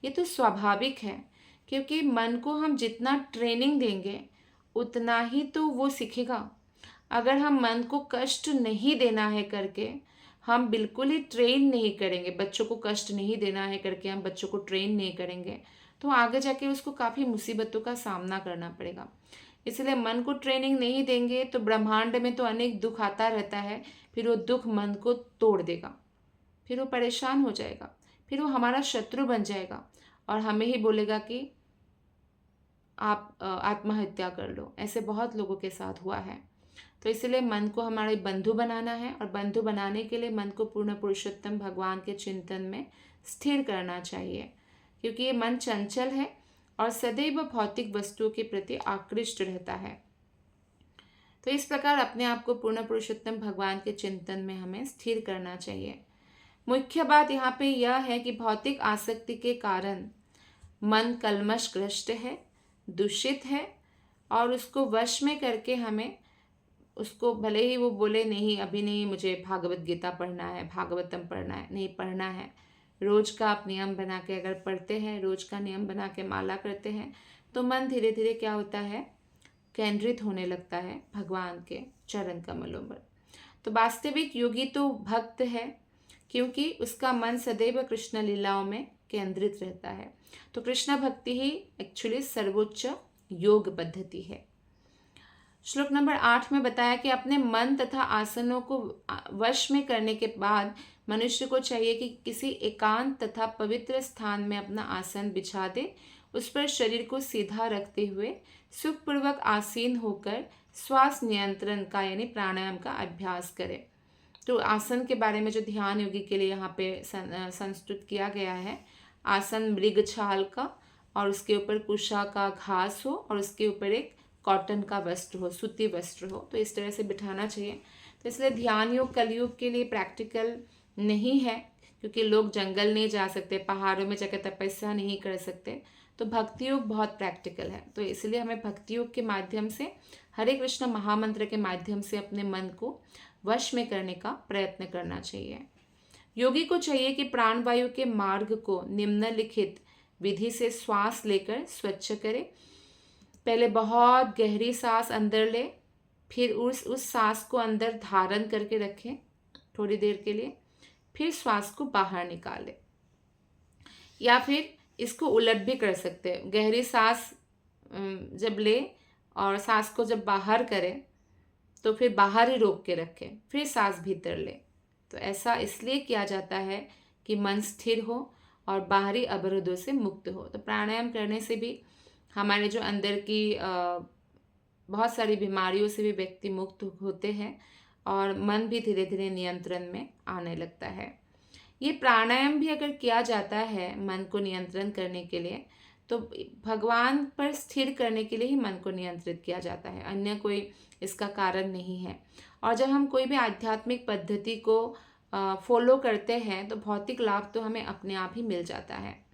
ये तो स्वाभाविक है। क्योंकि मन को हम जितना ट्रेनिंग देंगे उतना ही तो वो सीखेगा। अगर हम मन को कष्ट नहीं देना है करके हम बिल्कुल ही ट्रेन नहीं करेंगे, बच्चों को कष्ट नहीं देना है करके हम बच्चों को ट्रेन नहीं करेंगे, तो आगे जाके उसको काफ़ी मुसीबतों का सामना करना पड़ेगा। इसलिए मन को ट्रेनिंग नहीं देंगे तो ब्रह्मांड में तो अनेक दुख आता रहता है। फिर वो दुख मन को तोड़ देगा, फिर वो परेशान हो जाएगा, फिर वो हमारा शत्रु बन जाएगा और हमें ही बोलेगा कि आप आत्महत्या कर लो। ऐसे बहुत लोगों के साथ हुआ है। तो इसलिए मन को हमारे बंधु बनाना है और बंधु बनाने के लिए मन को पूर्ण पुरुषोत्तम भगवान के चिंतन में स्थिर करना चाहिए। क्योंकि ये मन चंचल है और सदैव भौतिक वस्तुओं के प्रति आकृष्ट रहता है। तो इस प्रकार अपने आप को पूर्ण पुरुषोत्तम भगवान के चिंतन में हमें स्थिर करना चाहिए। मुख्य बात यहाँ पे यह है कि भौतिक आसक्ति के कारण मन कल्मशग्रस्त है, दूषित है, और उसको वश में करके हमें उसको, भले ही वो बोले नहीं अभी नहीं मुझे भागवत गीता पढ़ना है, भागवतम पढ़ना है, नहीं पढ़ना है, रोज का आप नियम बना के अगर पढ़ते हैं, रोज का नियम बना के माला करते हैं, तो मन धीरे धीरे क्या होता है, केंद्रित होने लगता है भगवान के चरण कमलों पर। तो वास्तविक योगी तो भक्त है, क्योंकि उसका मन सदैव कृष्ण लीलाओं में केंद्रित रहता है। तो कृष्ण भक्ति ही एक्चुअली सर्वोच्च योग पद्धति है। श्लोक नंबर 8 में बताया कि अपने मन तथा आसनों को वश में करने के बाद मनुष्य को चाहिए कि किसी एकांत तथा पवित्र स्थान में अपना आसन बिछा दे, उस पर शरीर को सीधा रखते हुए सुखपूर्वक आसीन होकर श्वास नियंत्रण का यानी प्राणायाम का अभ्यास करे। तो आसन के बारे में जो ध्यान योगी के लिए यहाँ पे संस्तुत किया गया है, आसन मृग छाल का, और उसके ऊपर कुशा का घास हो, और उसके ऊपर एक कॉटन का वस्त्र हो, सूती वस्त्र हो, तो इस तरह से बिठाना चाहिए। तो इसलिए ध्यान योग कलयुग के लिए प्रैक्टिकल नहीं है, क्योंकि लोग जंगल नहीं जा सकते, पहाड़ों में जाकर तपस्या नहीं कर सकते। तो भक्ति योग बहुत प्रैक्टिकल है। तो इसलिए हमें भक्ति योग के माध्यम से, हरे कृष्ण महामंत्र के माध्यम से अपने मन को वश में करने का प्रयत्न करना चाहिए। योगी को चाहिए कि प्राणवायु के मार्ग को निम्नलिखित विधि से श्वास लेकर स्वच्छ करे। पहले बहुत गहरी सांस अंदर ले, फिर उस सांस को अंदर धारण करके रखें थोड़ी देर के लिए, फिर श्वास को बाहर निकाले। या फिर इसको उलट भी कर सकते हैं, गहरी सांस जब ले और सांस को जब बाहर करें तो फिर बाहर ही रोक के रखें, फिर सांस भीतर ले। तो ऐसा इसलिए किया जाता है कि मन स्थिर हो और बाहरी अवरोधों से मुक्त हो। तो प्राणायाम करने से भी हमारे जो अंदर की बहुत सारी बीमारियों से भी व्यक्ति मुक्त होते हैं, और मन भी धीरे धीरे नियंत्रण में आने लगता है। ये प्राणायाम भी अगर किया जाता है मन को नियंत्रण करने के लिए, तो भगवान पर स्थिर करने के लिए ही मन को नियंत्रित किया जाता है, अन्य कोई इसका कारण नहीं है। और जब हम कोई भी आध्यात्मिक पद्धति को फॉलो करते हैं, तो भौतिक लाभ तो हमें अपने आप ही मिल जाता है।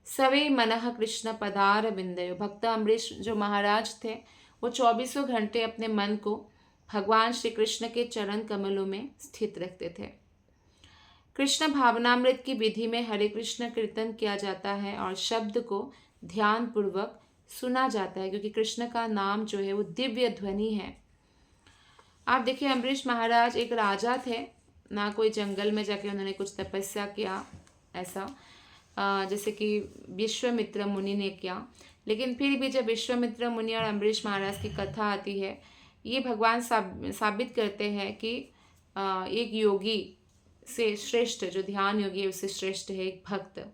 सवे मनः कृष्ण पदार बिंदयो, भक्त अम्बरीश जो महाराज थे, वो 24 घंटे अपने मन को भगवान श्री कृष्ण के चरण कमलों में स्थित रखते थे। कृष्ण भावनामृत की विधि में हरे कृष्ण कीर्तन किया जाता है और शब्द को ध्यान पूर्वक सुना जाता है, क्योंकि कृष्ण का नाम जो है वो दिव्य ध्वनि है। आप देखिए, अम्बरीश महाराज एक राजा थे, ना कोई जंगल में जाके उन्होंने कुछ तपस्या किया ऐसा जैसे कि विश्वामित्र मुनि ने किया, लेकिन फिर भी जब विश्वामित्र मुनि और अम्बरीश महाराज की कथा आती है, ये भगवान साबित करते हैं कि एक योगी से श्रेष्ठ, जो ध्यान योगी है उससे श्रेष्ठ है एक भक्त,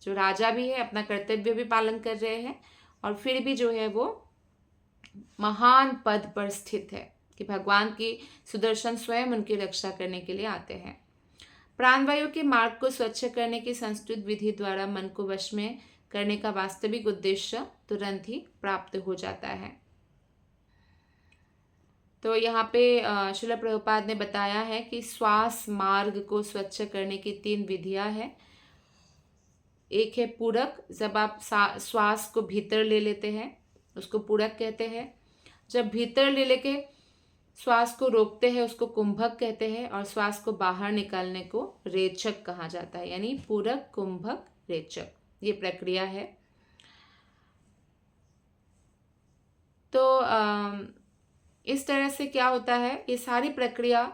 जो राजा भी है, अपना कर्तव्य भी पालन कर रहे हैं, और फिर भी जो है वो महान पद पर स्थित है कि भगवान की सुदर्शन स्वयं उनकी रक्षा करने के लिए आते हैं। प्राणवायु के मार्ग को स्वच्छ करने की संस्तुत विधि द्वारा मन को वश में करने का वास्तविक उद्देश्य तुरंत ही प्राप्त हो जाता है। तो यहाँ पे श्रील प्रभुपाद ने बताया है कि श्वास मार्ग को स्वच्छ करने की 3 विधियां हैं। एक है पूरक, जब आप श्वास को भीतर ले लेते हैं उसको पूरक कहते हैं। जब भीतर ले लेके श्वास को रोकते हैं उसको कुंभक कहते हैं, और श्वास को बाहर निकालने को रेचक कहा जाता है, यानी पूरक, कुंभक, रेचक, ये प्रक्रिया है। तो इस तरह से क्या होता है, ये सारी प्रक्रिया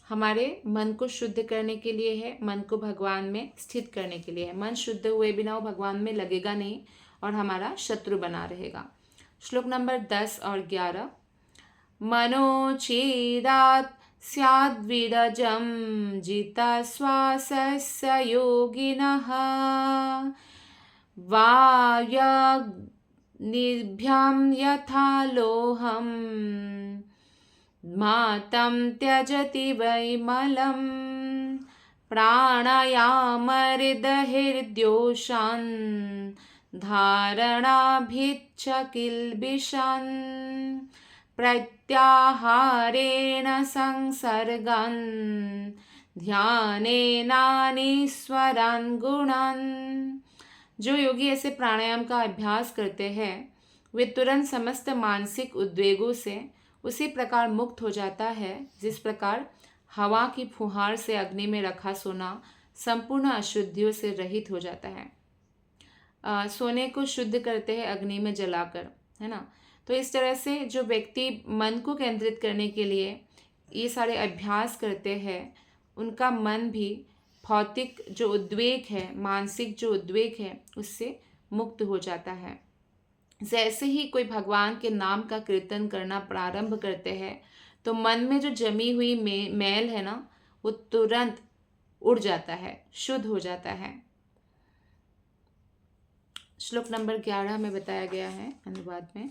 हमारे मन को शुद्ध करने के लिए है, मन को भगवान में स्थित करने के लिए है। मन शुद्ध हुए बिना वो भगवान में लगेगा नहीं और हमारा शत्रु बना रहेगा। श्लोक नंबर 10 और 11, मनोचेदात् स्याद्विरजं जिता श्वासस्य योगिनः वायुर्निभ्यां यथा लोहम् मातं त्यजति वैमलं प्राणायामहृदहृद्योषान् धारणाभिच्छ किल्बिषन् प्रत्याहारेण संसर्गन् ध्यानेनानीश्वरान् गुणान्। जो योगी ऐसे प्राणायाम का अभ्यास करते हैं वे तुरंत समस्त मानसिक उद्वेगों से उसी प्रकार मुक्त हो जाता है जिस प्रकार हवा की फुहार से अग्नि में रखा सोना संपूर्ण अशुद्धियों से रहित हो जाता है। सोने को शुद्ध करते हैं अग्नि में जलाकर, है ना। तो इस तरह से जो व्यक्ति मन को केंद्रित करने के लिए ये सारे अभ्यास करते हैं उनका मन भी भौतिक जो उद्वेग है, मानसिक जो उद्वेग है, उससे मुक्त हो जाता है। जैसे ही कोई भगवान के नाम का कीर्तन करना प्रारंभ करते हैं तो मन में जो जमी हुई मैल है ना, वो तुरंत उड़ जाता है, शुद्ध हो जाता है। श्लोक नंबर 11 में बताया गया है अनुवाद में,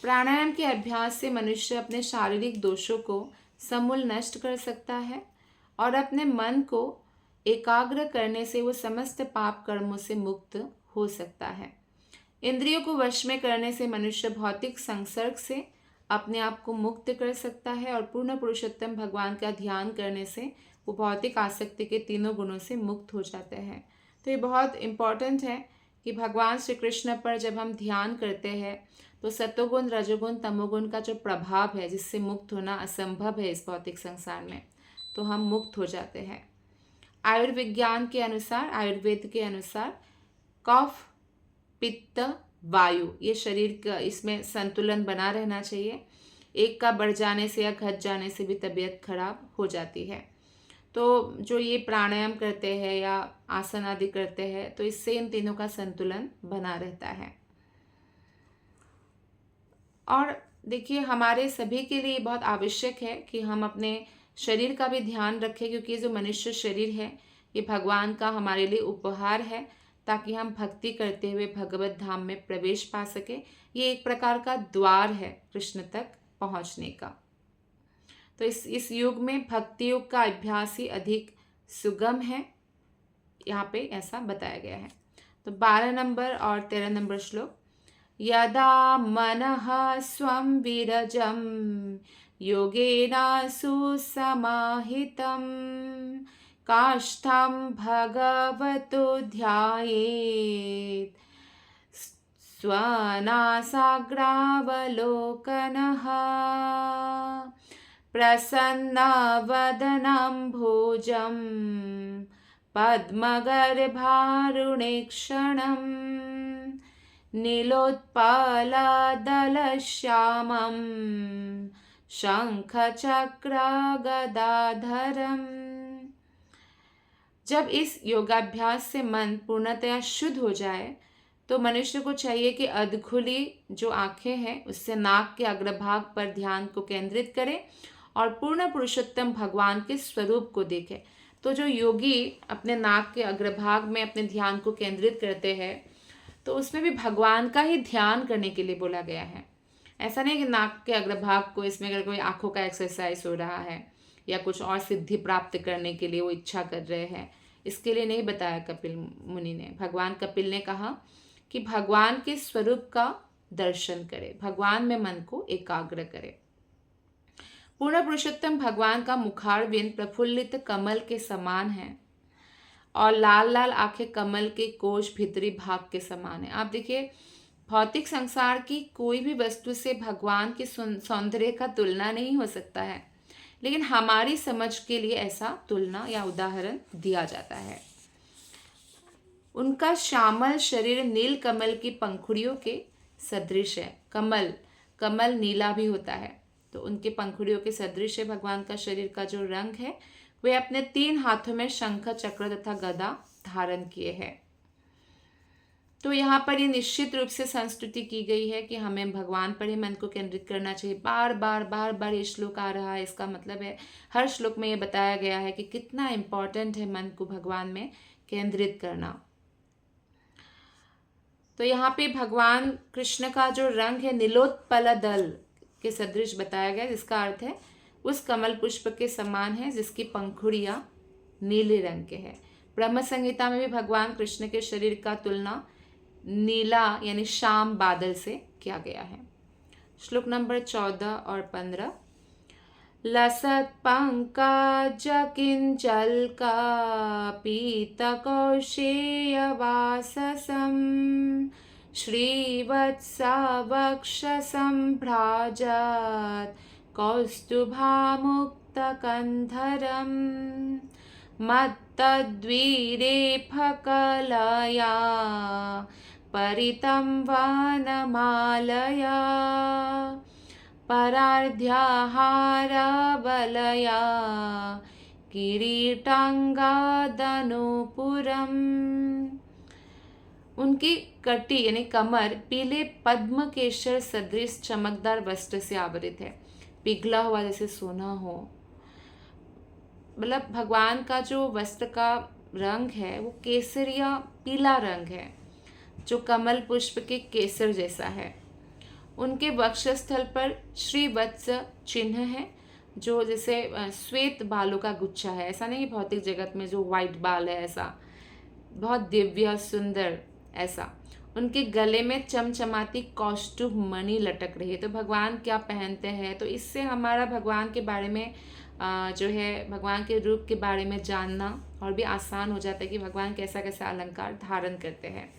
प्राणायाम के अभ्यास से मनुष्य अपने शारीरिक दोषों को समूल नष्ट कर सकता है और अपने मन को एकाग्र करने से वो समस्त पाप कर्मों से मुक्त हो सकता है। इंद्रियों को वश में करने से मनुष्य भौतिक संसर्ग से अपने आप को मुक्त कर सकता है और पूर्ण पुरुषोत्तम भगवान का ध्यान करने से वो भौतिक आसक्ति के तीनों गुणों से मुक्त हो जाते हैं। तो ये बहुत इम्पॉर्टेंट है कि भगवान श्री कृष्ण पर जब हम ध्यान करते हैं तो सत्वगुण, रजोगुण, तमोगुण का जो प्रभाव है जिससे मुक्त होना असंभव है इस भौतिक संसार में, तो हम मुक्त हो जाते हैं। आयुर्विज्ञान के अनुसार, आयुर्वेद के अनुसार कफ, पित्त, वायु, ये शरीर का इसमें संतुलन बना रहना चाहिए। एक का बढ़ जाने से या घट जाने से भी तबीयत खराब हो जाती है। तो जो ये प्राणायाम करते हैं या आसन आदि करते हैं तो इससे इन तीनों का संतुलन बना रहता है। और देखिए हमारे सभी के लिए बहुत आवश्यक है कि हम अपने शरीर का भी ध्यान रखें, क्योंकि जो मनुष्य शरीर है ये भगवान का हमारे लिए उपहार है, ताकि हम भक्ति करते हुए भगवत धाम में प्रवेश पा सके। ये एक प्रकार का द्वार है कृष्ण तक पहुंचने का। तो इस युग में भक्ति योग का अभ्यास ही अधिक सुगम है, यहाँ पे ऐसा बताया गया है। तो 12 नंबर और 13 नंबर श्लोक, यदा मनः स्वं विरजं योगेन सुसमाहितं काष्ठं भगवतो ध्यायेत् स्वनासाग्रावलोकनः प्रसन्नवदनं भोजं पद्मगर्भारुणेक्षणं नीलोत्पलदलश्यामं शंखचक्रगदाधरम्। जब इस योगाभ्यास से मन पूर्णतया शुद्ध हो जाए तो मनुष्य को चाहिए कि अधखुली जो आंखें हैं उससे नाक के अग्रभाग पर ध्यान को केंद्रित करे और पूर्ण पुरुषोत्तम भगवान के स्वरूप को देखे। तो जो योगी अपने नाक के अग्रभाग में अपने ध्यान को केंद्रित करते हैं तो उसमें भी भगवान का ही ध्यान करने के लिए बोला गया है। ऐसा नहीं कि नाक के अग्रभाग को, इसमें अगर कोई आंखों का एक्सरसाइज हो रहा है या कुछ और सिद्धि प्राप्त करने के लिए वो इच्छा कर रहे हैं, इसके लिए नहीं बताया कपिल मुनि ने। भगवान कपिल ने कहा कि भगवान के स्वरूप का दर्शन करे, भगवान में मन को एकाग्र करे। पूर्ण पुरुषोत्तम भगवान का मुखारविंद प्रफुल्लित कमल के समान है और लाल लाल आंखें कमल के कोश भीतरी भाग के समान है। आप देखिए भौतिक संसार की कोई भी वस्तु से भगवान के सौंदर्य का तुलना नहीं हो सकता है, लेकिन हमारी समझ के लिए ऐसा तुलना या उदाहरण दिया जाता है। उनका श्यामल शरीर नील कमल की पंखुड़ियों के सदृश है। कमल नीला भी होता है, तो उनके पंखुड़ियों के सदृश है भगवान का शरीर का जो रंग है। वे अपने 3 हाथों में शंख, चक्र तथा गदा धारण किए हैं। तो यहाँ पर ये निश्चित रूप से संस्तुति की गई है कि हमें भगवान पर ही मन को केंद्रित करना चाहिए। बार बार ये श्लोक आ रहा है, इसका मतलब है हर श्लोक में ये बताया गया है कि कितना इम्पोर्टेंट है मन को भगवान में केंद्रित करना। तो यहाँ पे भगवान कृष्ण का जो रंग है नीलोत्पल दल के सदृश बताया गया, जिसका अर्थ है उस कमल पुष्प के समान है जिसकी पंखुड़ियाँ नीले रंग के हैं। ब्रह्म संहिता में भी भगवान कृष्ण के शरीर का तुलना नीला यानी श्याम बादल से किया गया है। श्लोक नंबर 14 और 15। लसत् पंकज किंचल्का पीतकौशेयवाससं श्रीवत्सवक्षसम्भ्राजत् कौस्तुभामुक्तकन्धरम् मत्तद्वीरेफकलया परितं वनमालया परार्ध्याहारबलया किरीटांगादनुपुरम। उनकी कटी यानी कमर पीले पद्म केशर सदृश चमकदार वस्त्र से आवृत है, पिघला हुआ जैसे सोना हो। मतलब भगवान का जो वस्त्र का रंग है वो केसरिया पीला रंग है, जो कमल पुष्प के केसर जैसा है। उनके वक्षस्थल पर श्रीवत्स चिन्ह है, जो जैसे श्वेत बालों का गुच्छा है। ऐसा नहीं भौतिक जगत में जो वाइट बाल है, ऐसा बहुत दिव्य सुंदर ऐसा। उनके गले में चमचमाती कौस्तुभ मणि लटक रही है। तो भगवान क्या पहनते हैं, तो इससे हमारा भगवान के बारे में जो है भगवान के रूप के बारे में जानना और भी आसान हो जाता है कि भगवान कैसा कैसा अलंकार धारण करते हैं।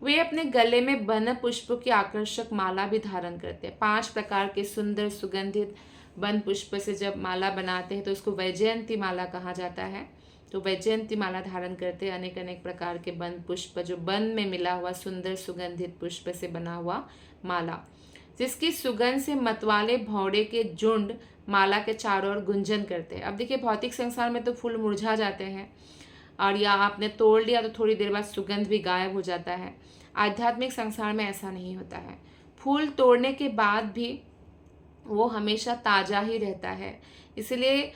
वे अपने गले में वन पुष्पों की आकर्षक माला भी धारण करते हैं। 5 प्रकार के सुंदर सुगंधित वन पुष्प से जब माला बनाते हैं तो उसको वैजयंती माला कहा जाता है। तो वैजयंती माला धारण करते हैं, अनेक अनेक प्रकार के वन पुष्प, जो वन में मिला हुआ सुंदर सुगंधित पुष्प से बना हुआ माला, जिसकी सुगंध से मतवाले भौरे के झुंड माला के चारों ओर गुंजन करते हैं। अब देखिए भौतिक संसार में तो फूल मुरझा जाते हैं और या आपने तोड़ लिया तो थोड़ी देर बाद सुगंध भी गायब हो जाता है। आध्यात्मिक संसार में ऐसा नहीं होता है। फूल तोड़ने के बाद भी वो हमेशा ताज़ा ही रहता है। इसलिए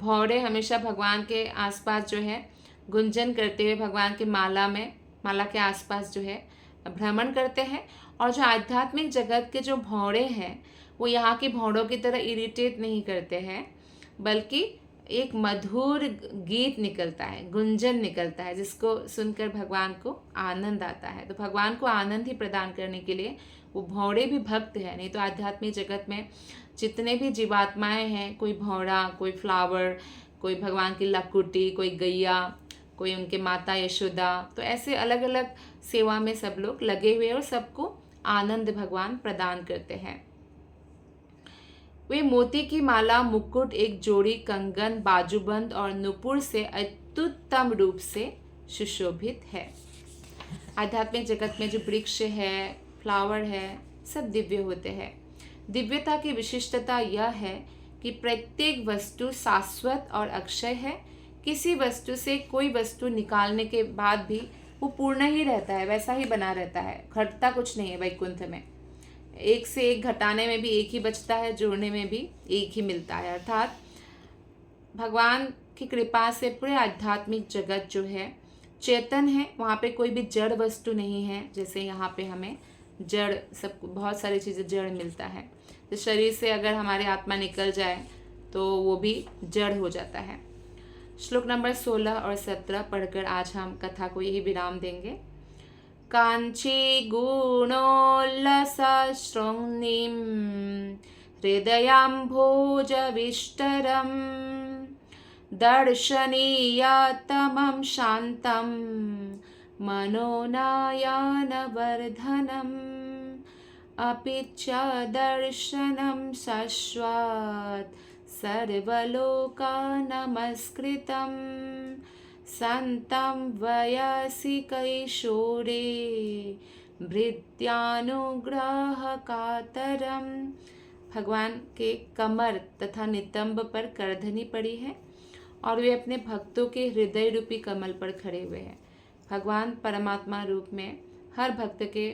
भौरे हमेशा भगवान के आसपास जो है गुंजन करते हुए भगवान के माला के आसपास जो है भ्रमण करते हैं। और जो आध्यात्मिक जगत के जो भौरे हैं वो यहाँ के भौरों की तरह इरिटेट नहीं करते हैं, बल्कि एक मधुर गीत निकलता है, गुंजन निकलता है, जिसको सुनकर भगवान को आनंद आता है। तो भगवान को आनंद ही प्रदान करने के लिए वो भौरे भी भक्त है। नहीं तो आध्यात्मिक जगत में जितने भी जीवात्माएं हैं, कोई भौरा, कोई फ्लावर, कोई भगवान की लकुटी, कोई गैया, कोई उनके माता यशोदा, तो ऐसे अलग अलग सेवा में सब लोग लगे हुए और सबको आनंद भगवान प्रदान करते हैं। वे मोती की माला, मुकुट, एक जोड़ी कंगन, बाजूबंद और नुपुर से अत्युत्तम रूप से सुशोभित है। आध्यात्मिक जगत में जो वृक्ष है, फ्लावर है, सब दिव्य होते हैं। दिव्यता की विशिष्टता यह है कि प्रत्येक वस्तु शाश्वत और अक्षय है। किसी वस्तु से कोई वस्तु निकालने के बाद भी वो पूर्ण ही रहता है, वैसा ही बना रहता है, घटता कुछ नहीं है। वैकुंठ में एक से एक घटाने में भी एक ही बचता है, जोड़ने में भी एक ही मिलता है। अर्थात भगवान की कृपा से पूरे आध्यात्मिक जगत जो है चेतन है, वहाँ पे कोई भी जड़ वस्तु नहीं है। जैसे यहाँ पे हमें जड़, सब बहुत सारी चीज़ें जड़ मिलता है। तो शरीर से अगर हमारी आत्मा निकल जाए तो वो भी जड़ हो जाता है। श्लोक नंबर 16 और 17 पढ़कर आज हम कथा को यही विराम देंगे। कांची गुणोल्लसशृङ्गिं हृदयाम्भोजविष्टरं दर्शनीयतमं शान्तं मनोनयनवर्धनम् अपि च दर्शनं शश्वत् सर्वलोकनमस्कृतं संतं वयसि कैशोरे भृत्यानुग्रहकातरम। भगवान के कमर तथा नितंब पर करधनी पड़ी है और वे अपने भक्तों के हृदय रूपी कमल पर खड़े हुए हैं। भगवान परमात्मा रूप में हर भक्त के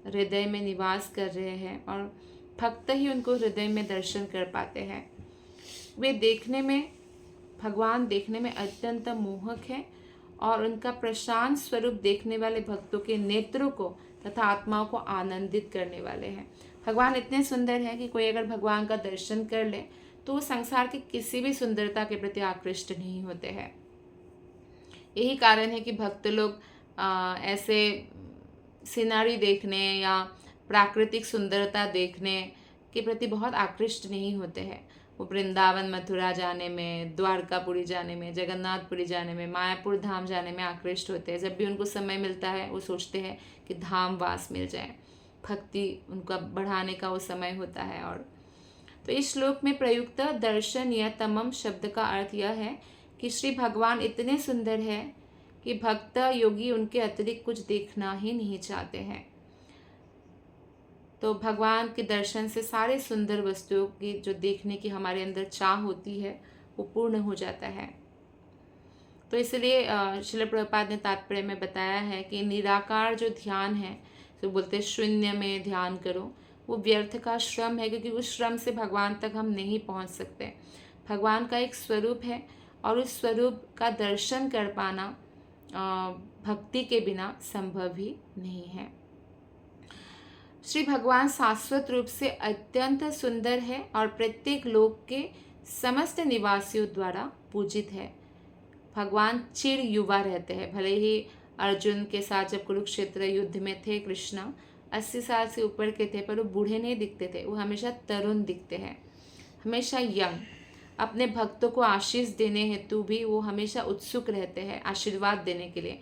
हृदय में निवास कर रहे हैं और भक्त ही उनको हृदय में दर्शन कर पाते हैं। वे भगवान देखने में अत्यंत मोहक है और उनका प्रशांत स्वरूप देखने वाले भक्तों के नेत्रों को तथा आत्माओं को आनंदित करने वाले हैं। भगवान इतने सुंदर हैं कि कोई अगर भगवान का दर्शन कर ले तो वो संसार की किसी भी सुंदरता के प्रति आकृष्ट नहीं होते हैं। यही कारण है कि भक्त लोग ऐसे सीनरी देखने या प्राकृतिक सुंदरता देखने के प्रति बहुत आकृष्ट नहीं होते हैं। वो वृंदावन मथुरा जाने में, द्वारकापुरी जाने में, जगन्नाथपुरी जाने में, मायापुर धाम जाने में आकृष्ट होते हैं। जब भी उनको समय मिलता है वो सोचते हैं कि धाम वास मिल जाए, भक्ति उनका बढ़ाने का वो समय होता है। और तो इस श्लोक में प्रयुक्त दर्शनीयतमम शब्द का अर्थ यह है कि श्री भगवान इतने सुंदर है कि भक्त योगी उनके अतिरिक्त कुछ देखना ही नहीं चाहते हैं। तो भगवान के दर्शन से सारे सुंदर वस्तुओं की जो देखने की हमारे अंदर चाह होती है वो पूर्ण हो जाता है। तो इसलिए श्रील प्रभुपाद ने तात्पर्य में बताया है कि निराकार जो ध्यान है, तो बोलते हैं शून्य में ध्यान करो, वो व्यर्थ का श्रम है, क्योंकि उस श्रम से भगवान तक हम नहीं पहुंच सकते। भगवान का एक स्वरूप है और उस स्वरूप का दर्शन कर पाना भक्ति के बिना संभव ही नहीं है। श्री भगवान शाश्वत रूप से अत्यंत सुंदर है और प्रत्येक लोक के समस्त निवासियों द्वारा पूजित है। भगवान चिर युवा रहते हैं। भले ही अर्जुन के साथ जब कुरुक्षेत्र युद्ध में थे कृष्ण 80 साल से ऊपर के थे, पर वो बूढ़े नहीं दिखते थे, वो हमेशा तरुण दिखते हैं, हमेशा यंग। अपने भक्तों को आशीष देने हेतु भी वो हमेशा उत्सुक रहते हैं, आशीर्वाद देने के लिए।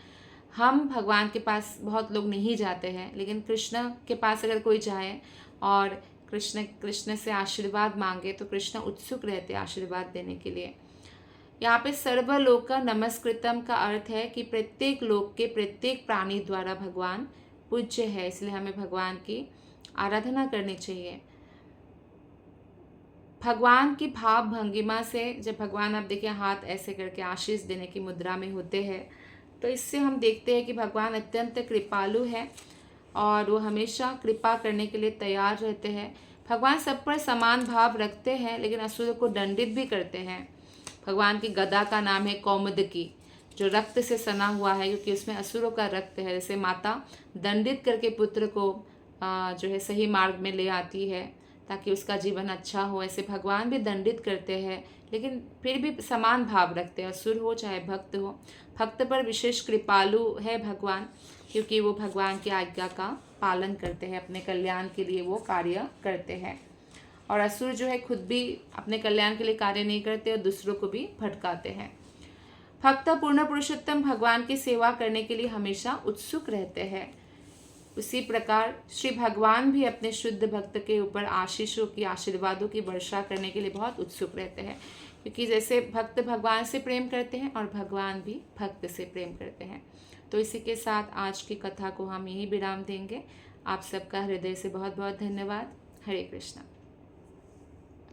हम भगवान के पास बहुत लोग नहीं जाते हैं, लेकिन कृष्ण के पास अगर कोई जाए और कृष्ण से आशीर्वाद मांगे तो कृष्ण उत्सुक रहते हैं आशीर्वाद देने के लिए। यहाँ पे सर्वलोक का नमस्कृतम का अर्थ है कि प्रत्येक लोक के प्रत्येक प्राणी द्वारा भगवान पूज्य है, इसलिए हमें भगवान की आराधना करनी चाहिए। भगवान की भाव भंगिमा से, जब भगवान आप देखिए हाथ ऐसे करके आशीष देने की मुद्रा में होते हैं, तो इससे हम देखते हैं कि भगवान अत्यंत कृपालु है और वो हमेशा कृपा करने के लिए तैयार रहते हैं। भगवान सब पर समान भाव रखते हैं, लेकिन असुरों को दंडित भी करते हैं। भगवान की गदा का नाम है कौमुदकी, जो रक्त से सना हुआ है, क्योंकि उसमें असुरों का रक्त है। जैसे माता दंडित करके पुत्र को जो है सही मार्ग में ले आती है ताकि उसका जीवन अच्छा हो, ऐसे भगवान भी दंडित करते हैं, लेकिन फिर भी समान भाव रखते हैं, असुर हो चाहे भक्त हो। भक्त पर विशेष कृपालु है भगवान, क्योंकि वो भगवान की आज्ञा का पालन करते हैं, अपने कल्याण के लिए वो कार्य करते हैं। और असुर जो है खुद भी अपने कल्याण के लिए कार्य नहीं करते और दूसरों को भी भटकाते हैं। भक्त पूर्ण पुरुषोत्तम भगवान की सेवा करने के लिए हमेशा उत्सुक रहते हैं। उसी प्रकार श्री भगवान भी अपने शुद्ध भक्त के ऊपर आशीषों की, आशीर्वादों की वर्षा करने के लिए बहुत उत्सुक रहते हैं, क्योंकि जैसे भक्त भगवान से प्रेम करते हैं और भगवान भी भक्त से प्रेम करते हैं। तो इसी के साथ आज की कथा को हम यही विराम देंगे। आप सबका हृदय से बहुत बहुत धन्यवाद। हरे कृष्णा।